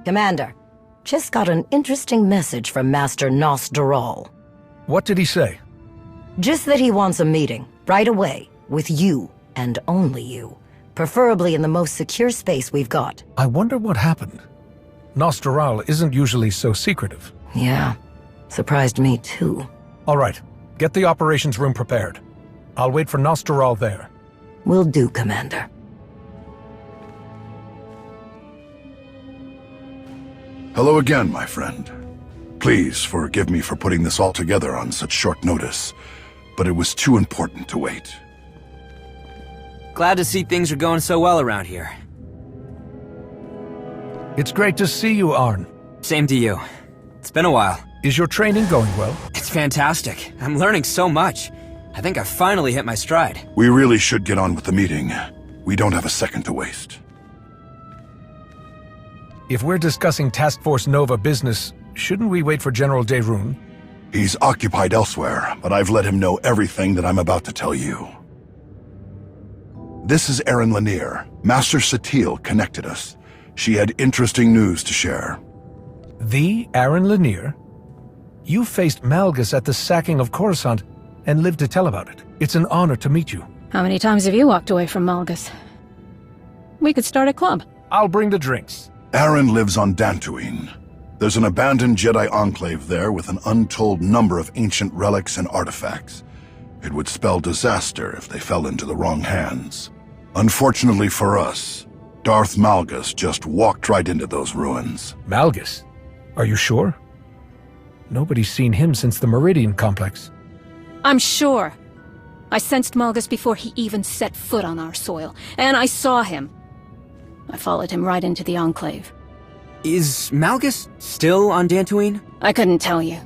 Commander, just got an interesting message from Master SWTOR. What did he say? Just that he wants a meeting, right away, with you, and only you. Preferably in the most secure space we've got. I wonder what happened. SWTOR isn't usually so secretive. Yeah, surprised me too. All right, get the operations room prepared. I'll wait for SWTOR there. Will do, Commander. Hello again, my friend. Please forgive me for putting this all together on such short notice, but it was too important to wait. Glad to see things are going so well around here. It's great to see you, Arn. Same to you. It's been a while. Is your training going well? It's fantastic. I'm learning so much. I think I've finally hit my stride. We really should get on with the meeting. We don't have a second to waste. If we're discussing Task Force Nova business, shouldn't we wait for General Dantooine? He's occupied elsewhere, but I've let him know everything that I'm about to tell you. This is Aryn Leneer. Master SWTOR connected us. She had interesting news to share. The Aryn Leneer? You faced Malgus at the sacking of Coruscant and lived to tell about it. It's an honor to meet you. How many times have you walked away from Malgus? We could start a club. I'll bring the drinks. Aryn lives on Dantooine. There's an abandoned Jedi Enclave there with an untold number of ancient relics and artifacts. It would spell disaster if they fell into the wrong hands. Unfortunately for us, Darth Malgus just walked right into those ruins. Malgus? Are you sure? Nobody's seen him since the Meridian Complex. I'm sure. I sensed Malgus before he even set foot on our soil, and I saw him. I followed him right into the Enclave. Is Malgus still on Dantooine? I couldn't tell you.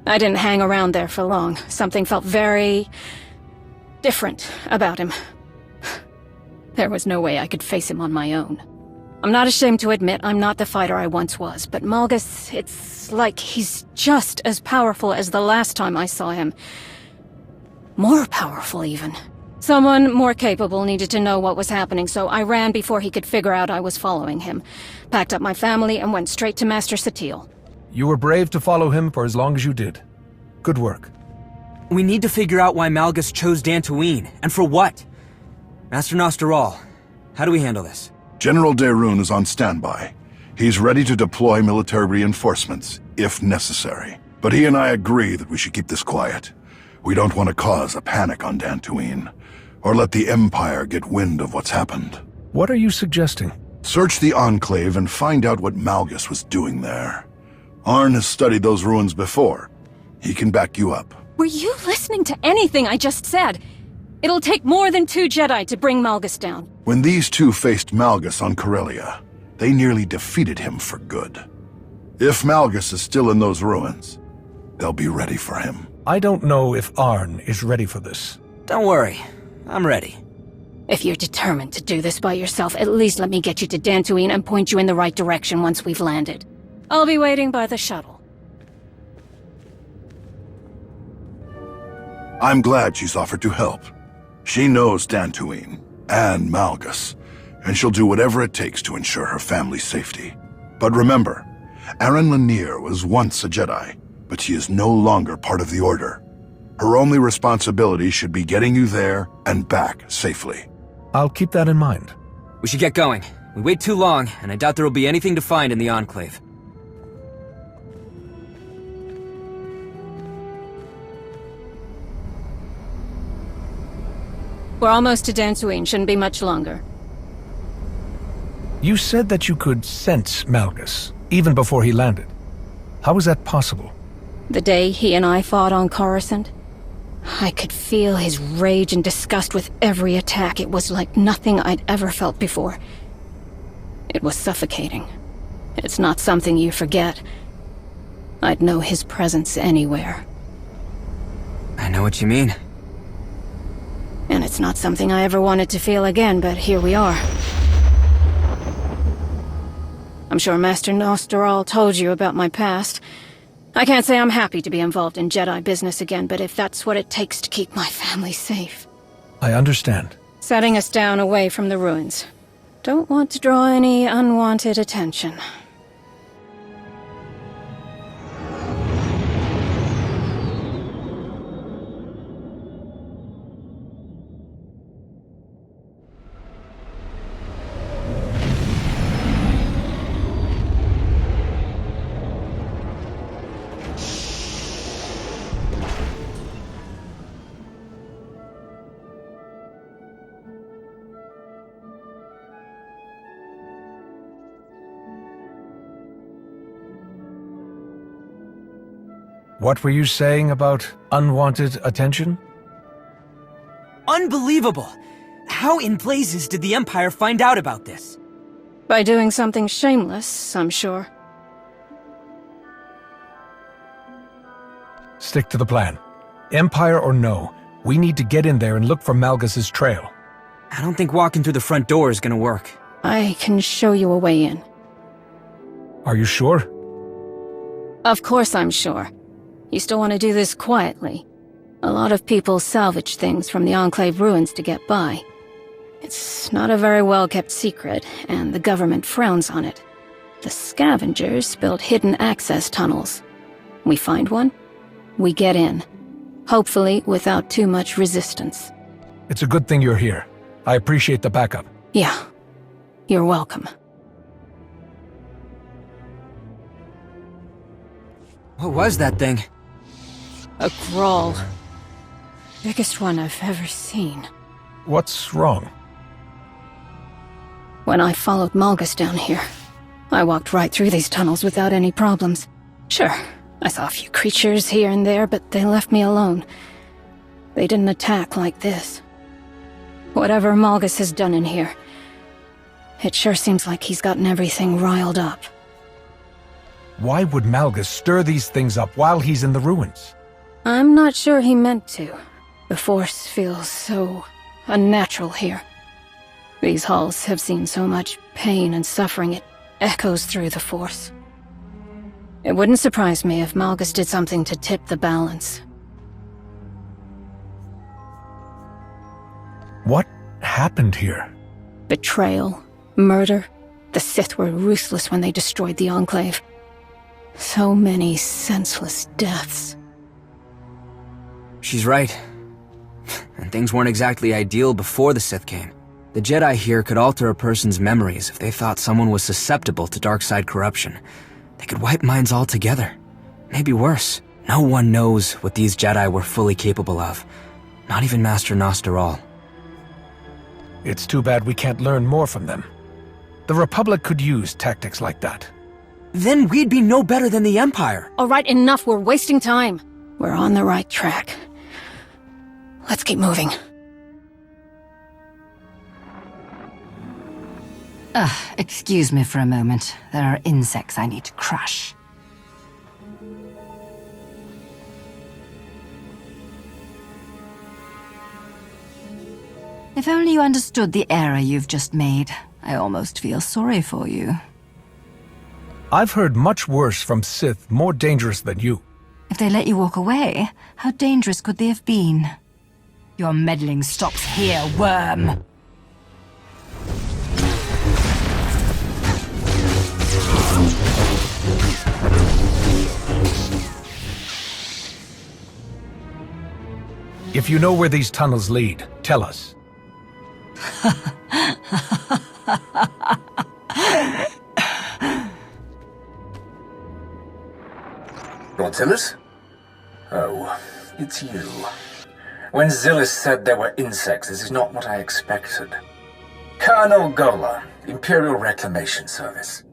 I didn't hang around there for long. Something felt very different about him. There was no way I could face him on my own. I'm not ashamed to admit I'm not the fighter I once was, but Malgus, it's like he's just as powerful as the last time I saw him. More powerful, even. Someone more capable needed to know what was happening, so I ran before he could figure out I was following him. Packed up my family and went straight to Master SWTOR. You were brave to follow him for as long as you did. Good work. We need to figure out why Malgus chose Dantooine, and for what. Master SWTOR, how do we handle this? General Dantooine is on standby. He's ready to deploy military reinforcements, if necessary. But he and I agree that we should keep this quiet. We don't want to cause a panic on Dantooine, or let the Empire get wind of what's happened. What are you suggesting? Search the Enclave and find out what Malgus was doing there. Arn has studied those ruins before. He can back you up. Were you listening to anything I just said? It'll take more than 2 Jedi to bring Malgus down. When these two faced Malgus on Corellia, they nearly defeated him for good. If Malgus is still in those ruins, they'll be ready for him. I don't know if Arn is ready for this. Don't worry, I'm ready. If you're determined to do this by yourself, at least let me get you to Dantooine and point you in the right direction once we've landed. I'll be waiting by the shuttle. I'm glad she's offered to help. She knows Dantooine and Malgus, and she'll do whatever it takes to ensure her family's safety. But remember, Aryn Leneer was once a Jedi, but she is no longer part of the Order. Her only responsibility should be getting you there and back safely. I'll keep that in mind. We should get going. We wait too long, and I doubt there will be anything to find in the Enclave. We're almost to Dantooine, shouldn't be much longer. You said that you could sense Malgus, even before he landed. How was that possible? The day he and I fought on Coruscant, I could feel his rage and disgust with every attack. It was like nothing I'd ever felt before. It was suffocating. It's not something you forget. I'd know his presence anywhere. I know what you mean. And it's not something I ever wanted to feel again, but here we are. I'm sure Master SWTOR told you about my past. I can't say I'm happy to be involved in Jedi business again, but if that's what it takes to keep my family safe. I understand. Setting us down away from the ruins. Don't want to draw any unwanted attention. What were you saying about unwanted attention? Unbelievable! How in blazes did the Empire find out about this? By doing something shameless, I'm sure. Stick to the plan. Empire or no, we need to get in there and look for Malgus's trail. I don't think walking through the front door is gonna work. I can show you a way in. Are you sure? Of course I'm sure. You still want to do this quietly. A lot of people salvage things from the Enclave ruins to get by. It's not a very well-kept secret, and the government frowns on it. The scavengers build hidden access tunnels. We find one, we get in. Hopefully without too much resistance. It's a good thing you're here. I appreciate the backup. Yeah, you're welcome. What was that thing? A crawl. Biggest one I've ever seen. What's wrong? When I followed Malgus down here, I walked right through these tunnels without any problems. Sure, I saw a few creatures here and there, but they left me alone. They didn't attack like this. Whatever Malgus has done in here, it sure seems like he's gotten everything riled up. Why would Malgus stir these things up while he's in the ruins? I'm not sure he meant to. The Force feels so unnatural here. These halls have seen so much pain and suffering, it echoes through the Force. It wouldn't surprise me if Malgus did something to tip the balance. What happened here? Betrayal, murder. The Sith were ruthless when they destroyed the Enclave. So many senseless deaths. She's right. And things weren't exactly ideal before the Sith came. The Jedi here could alter a person's memories if they thought someone was susceptible to dark side corruption. They could wipe minds altogether. Maybe worse. No one knows what these Jedi were fully capable of. Not even Master Nostar. It's too bad we can't learn more from them. The Republic could use tactics like that. Then we'd be no better than the Empire. All right, enough. We're wasting time. We're on the right track. Let's keep moving. Excuse me for a moment. There are insects I need to crush. If only you understood the error you've just made. I almost feel sorry for you. I've heard much worse from Sith, more dangerous than you. If they let you walk away, how dangerous could they have been? Your meddling stops here, worm! If you know where these tunnels lead, tell us. Zillus? Oh, it's you. When Zillus said there were insects, this is not what I expected. Colonel Gola, Imperial Reclamation Service.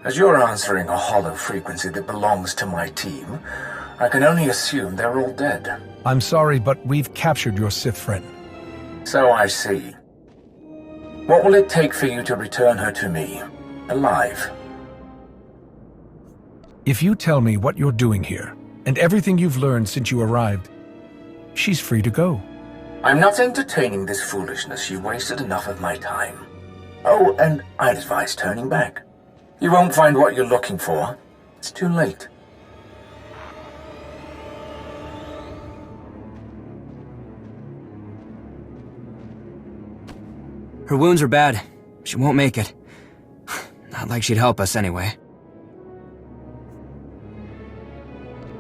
As you're answering a hollow frequency that belongs to my team, I can only assume they're all dead. I'm sorry, but we've captured your Sith friend. So I see. What will it take for you to return her to me, alive? If you tell me what you're doing here, and everything you've learned since you arrived, she's free to go. I'm not entertaining this foolishness. You wasted enough of my time. Oh, and I'd advise turning back. You won't find what you're looking for. It's too late. Her wounds are bad. She won't make it. Not like she'd help us anyway.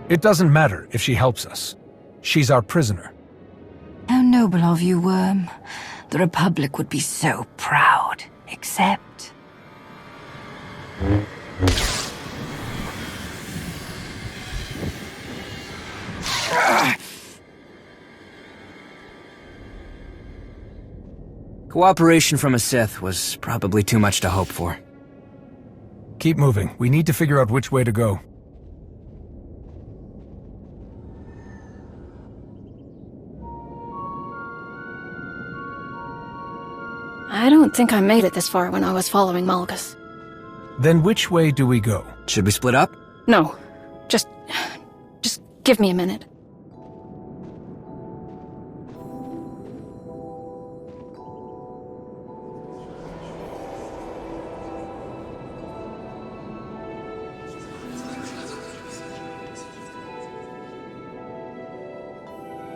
It doesn't matter if she helps us. She's our prisoner. How noble of you, Worm. The Republic would be so proud, except... Cooperation from a Sith was probably too much to hope for. Keep moving. We need to figure out which way to go. I don't think I made it this far when I was following Malgus. Then which way do we go? Should we split up? No. Just give me a minute.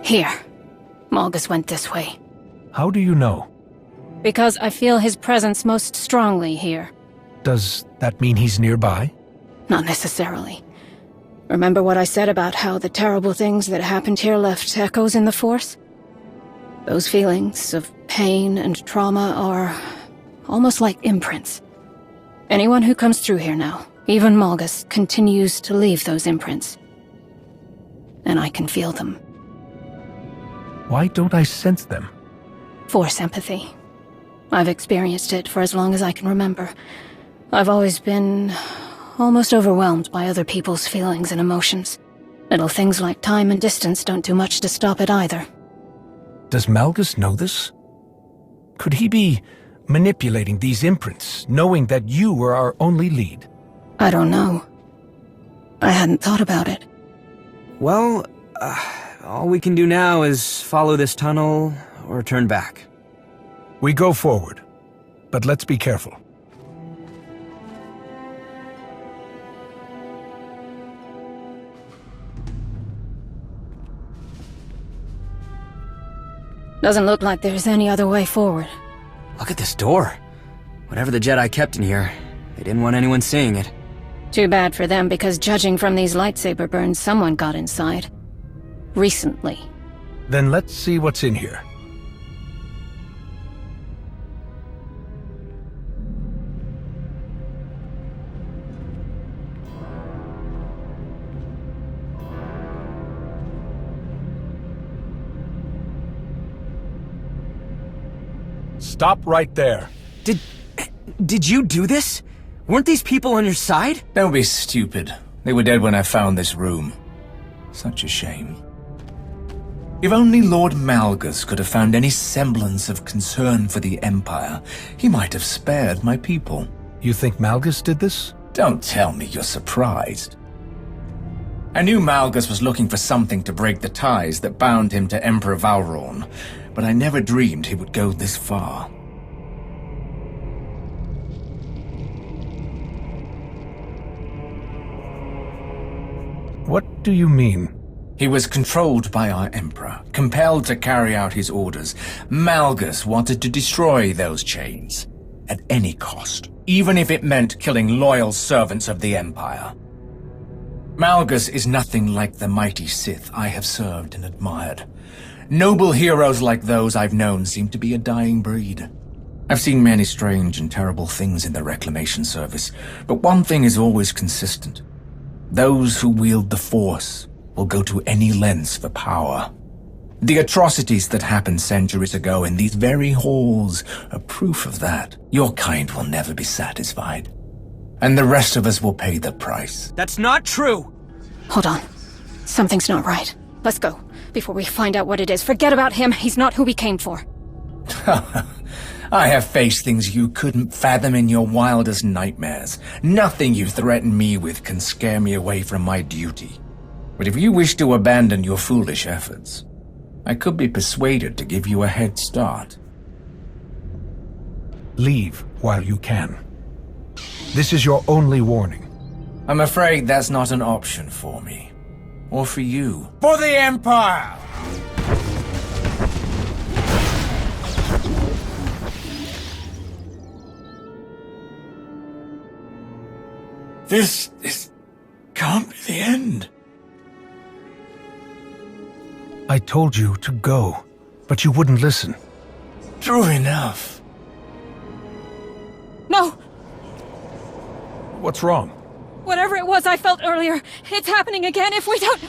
Here. Malgus went this way. How do you know? Because I feel his presence most strongly here. Does that mean he's nearby? Not necessarily. Remember what I said about how the terrible things that happened here left echoes in the Force? Those feelings of pain and trauma are almost like imprints. Anyone who comes through here now, even Malgus, continues to leave those imprints. And I can feel them. Why don't I sense them? Force empathy. I've experienced it for as long as I can remember. I've always been almost overwhelmed by other people's feelings and emotions. Little things like time and distance don't do much to stop it either. Does Malgus know this? Could he be manipulating these imprints, knowing that you were our only lead? I don't know. I hadn't thought about it. Well, all we can do now is follow this tunnel or turn back. We go forward, but let's be careful. Doesn't look like there's any other way forward. Look at this door. Whatever the Jedi kept in here, they didn't want anyone seeing it. Too bad for them, because judging from these lightsaber burns, someone got inside. Recently. Then let's see what's in here. Stop right there. Did you do this? Weren't these people on your side? Don't be stupid. They were dead when I found this room. Such a shame. If only Lord Malgus could have found any semblance of concern for the Empire, he might have spared my people. You think Malgus did this? Don't tell me you're surprised. I knew Malgus was looking for something to break the ties that bound him to Emperor Valron, but I never dreamed he would go this far. What do you mean? He was controlled by our Emperor, compelled to carry out his orders. Malgus wanted to destroy those chains, at any cost, even if it meant killing loyal servants of the Empire. Malgus is nothing like the mighty Sith I have served and admired. Noble heroes like those I've known seem to be a dying breed. I've seen many strange and terrible things in the Reclamation Service, but one thing is always consistent. Those who wield the Force will go to any lengths for power. The atrocities that happened centuries ago in these very halls are proof of that. Your kind will never be satisfied. And the rest of us will pay the price. That's not true! Hold on. Something's not right. Let's go, before we find out what it is. Forget about him. He's not who we came for. I have faced things you couldn't fathom in your wildest nightmares. Nothing you threaten me with can scare me away from my duty. But if you wish to abandon your foolish efforts, I could be persuaded to give you a head start. Leave while you can. This is your only warning. I'm afraid that's not an option for me. Or for you. For the Empire! This can't be the end. I told you to go, but you wouldn't listen. True enough. No! What's wrong? Whatever it was I felt earlier, it's happening again if we don't...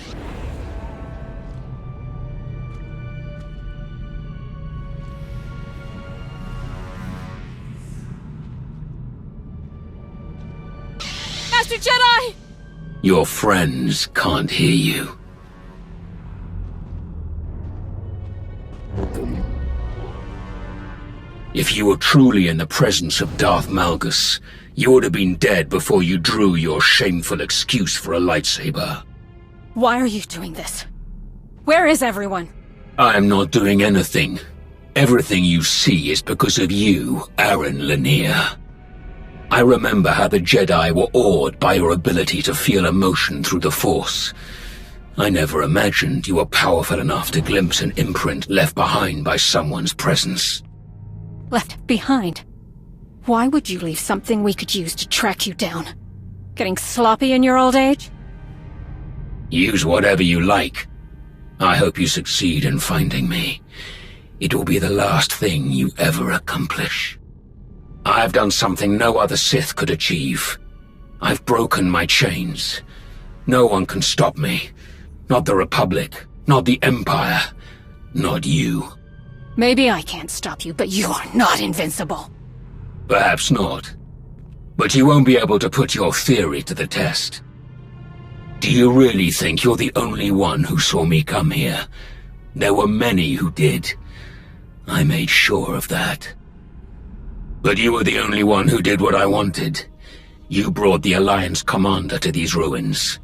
Master Jedi! Your friends can't hear you. If you were truly in the presence of Darth Malgus, you would have been dead before you drew your shameful excuse for a lightsaber. Why are you doing this? Where is everyone? I am not doing anything. Everything you see is because of you, Aryn Leneer. I remember how the Jedi were awed by your ability to feel emotion through the Force. I never imagined you were powerful enough to glimpse an imprint left behind by someone's presence. Left behind? Why would you leave something we could use to track you down? Getting sloppy in your old age? Use whatever you like. I hope you succeed in finding me. It will be the last thing you ever accomplish. I've done something no other Sith could achieve. I've broken my chains. No one can stop me. Not the Republic, not the Empire, not you. Maybe I can't stop you, but you are not invincible. Perhaps not. But you won't be able to put your theory to the test. Do you really think you're the only one who saw me come here? There were many who did. I made sure of that. But you were the only one who did what I wanted. You brought the Alliance commander to these ruins.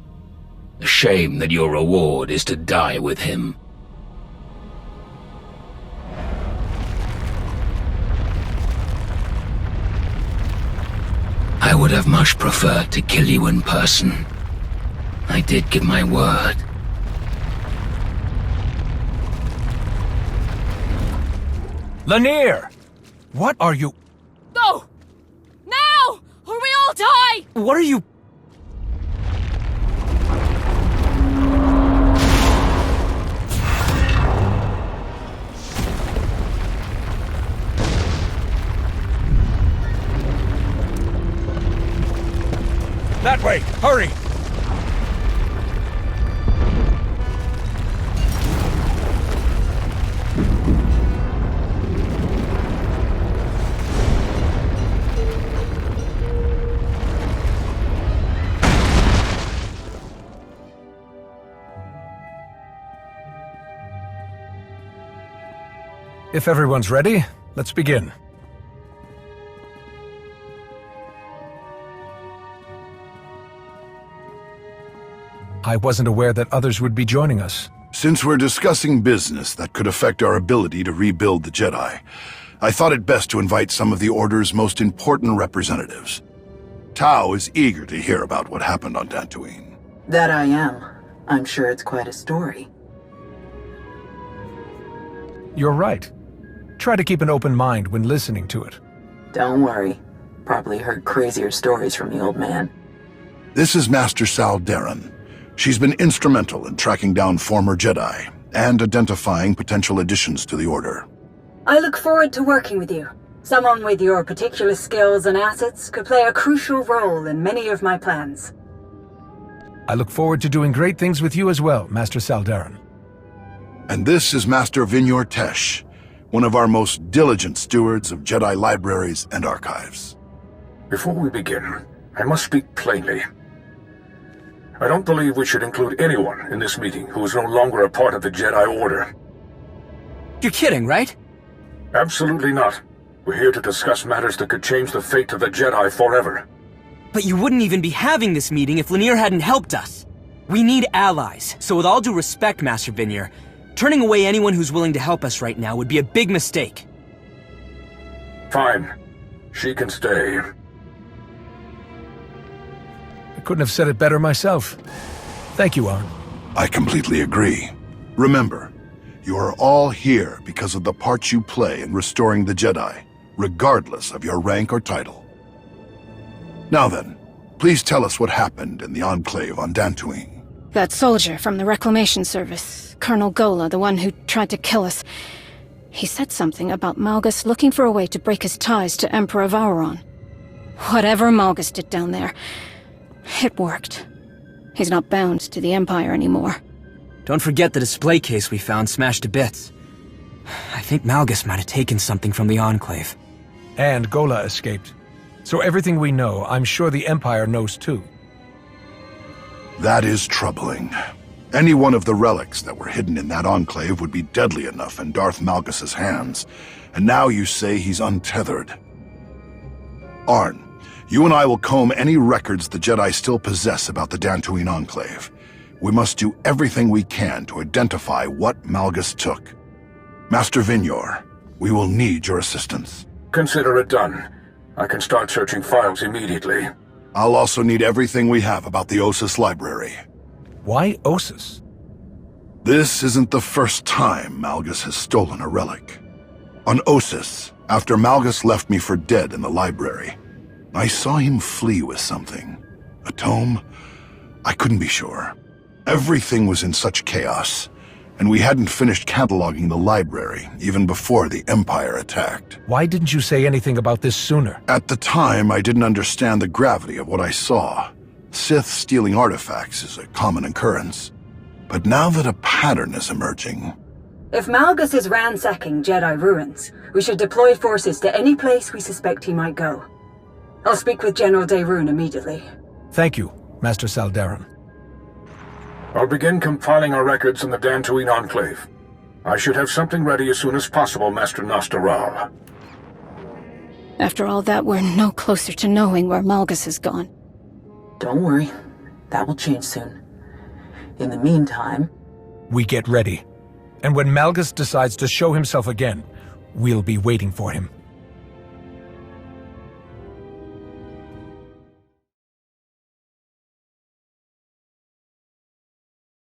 A shame that your reward is to die with him. I would have much preferred to kill you in person. I did give my word. Leneer! What are you... Go! Now! Or we all die! What are you... That way! Hurry! If everyone's ready, let's begin. I wasn't aware that others would be joining us. Since we're discussing business that could affect our ability to rebuild the Jedi, I thought it best to invite some of the Order's most important representatives. Tao is eager to hear about what happened on Dantooine. That I am. I'm sure it's quite a story. You're right. Try to keep an open mind when listening to it. Don't worry. Probably heard crazier stories from the old man. This is Master Saldarin. She's been instrumental in tracking down former Jedi and identifying potential additions to the Order. I look forward to working with you. Someone with your particular skills and assets could play a crucial role in many of my plans. I look forward to doing great things with you as well, Master Saldarin. And this is Master Vinyor Tesh, one of our most diligent stewards of Jedi libraries and archives. Before we begin, I must speak plainly. I don't believe we should include anyone in this meeting who is no longer a part of the Jedi Order. You're kidding, right? Absolutely not. We're here to discuss matters that could change the fate of the Jedi forever. But you wouldn't even be having this meeting if Leneer hadn't helped us. We need allies, so with all due respect, Master Vinyor, turning away anyone who's willing to help us right now would be a big mistake. Fine. She can stay. I couldn't have said it better myself. Thank you, Arn. I completely agree. Remember, you are all here because of the part you play in restoring the Jedi, regardless of your rank or title. Now then, please tell us what happened in the Enclave on Dantooine. That soldier from the Reclamation Service, Colonel Gola, the one who tried to kill us. He said something about Malgus looking for a way to break his ties to Emperor Vauron. Whatever Malgus did down there, it worked. He's not bound to the Empire anymore. Don't forget the display case we found smashed to bits. I think Malgus might have taken something from the Enclave. And Gola escaped. So everything we know, I'm sure the Empire knows too. That is troubling. Any one of the relics that were hidden in that enclave would be deadly enough in Darth Malgus's hands, and now you say he's untethered. Arn, you and I will comb any records the Jedi still possess about the Dantooine Enclave. We must do everything we can to identify what Malgus took. Master Vignor, we will need your assistance. Consider it done. I can start searching files immediately. I'll also need everything we have about the Ossus library. Why Ossus? This isn't the first time Malgus has stolen a relic. On Ossus, after Malgus left me for dead in the library, I saw him flee with something. A tome? I couldn't be sure. Everything was in such chaos, and we hadn't finished cataloging the library even before the Empire attacked. Why didn't you say anything about this sooner? At the time, I didn't understand the gravity of what I saw. Sith stealing artifacts is a common occurrence. But now that a pattern is emerging... If Malgus is ransacking Jedi ruins, we should deploy forces to any place we suspect he might go. I'll speak with General Daerun immediately. Thank you, Master Saldaran. I'll begin compiling our records in the Dantooine Enclave. I should have something ready as soon as possible, Master Nostaral. After all that, we're no closer to knowing where Malgus has gone. Don't worry. That will change soon. In the meantime... We get ready. And when Malgus decides to show himself again, we'll be waiting for him.